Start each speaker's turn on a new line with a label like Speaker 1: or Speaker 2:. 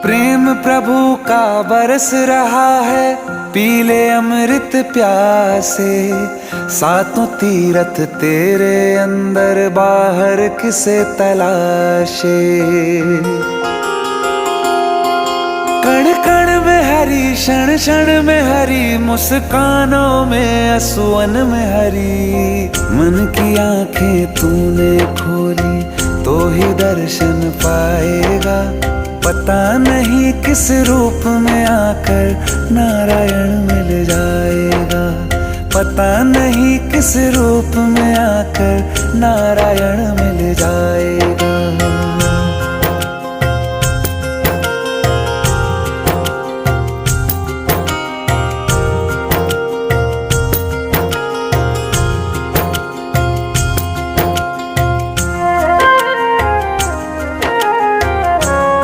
Speaker 1: प्रेम प्रभु का बरस रहा है, पीले अमृत प्यासे। सातों तीरथ तेरे अंदर, बाहर किसे तलाशे। कण कण में हरी, क्षण क्षण में हरी, मुस्कानों में असुवन में हरी। मन की आंखें तूने खोली तो ही दर्शन पाएगा। पता नहीं किस रूप में आकर नारायण मिल जाएगा। पता नहीं किस रूप में आकर नारायण मिल जाएगा।